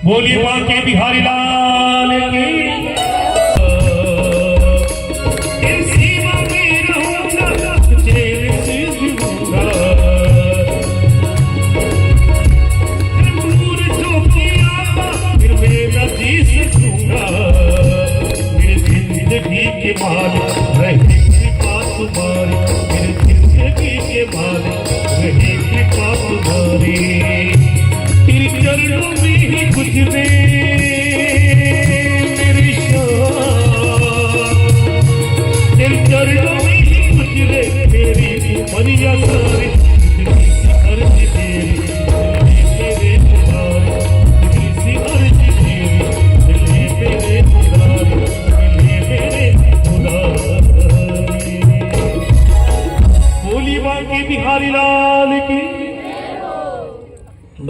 बोली बांके बिहारी लाल की। इस सीमा में रहूंगा, जेल से जीऊंगा, दूर चौकिया फिर मेरा जी सकूंगा। मेरी जिंदगी के मालिक रही कृपा तुम्हारी, मेरी जिंदगी के मालिक रही कृपा तुम्हारी। तेरे चरणों में ही कुछ दे मेरी शान, तेरे चरणों में ही कुछ दे मेरी मनिया सारी। अर्ज तेरी मेरे तुम्हारे, अर्ज तेरी मेरे तुम्हारे, मेरे तुम्हारे। बोली बांके बिहारी लाल की।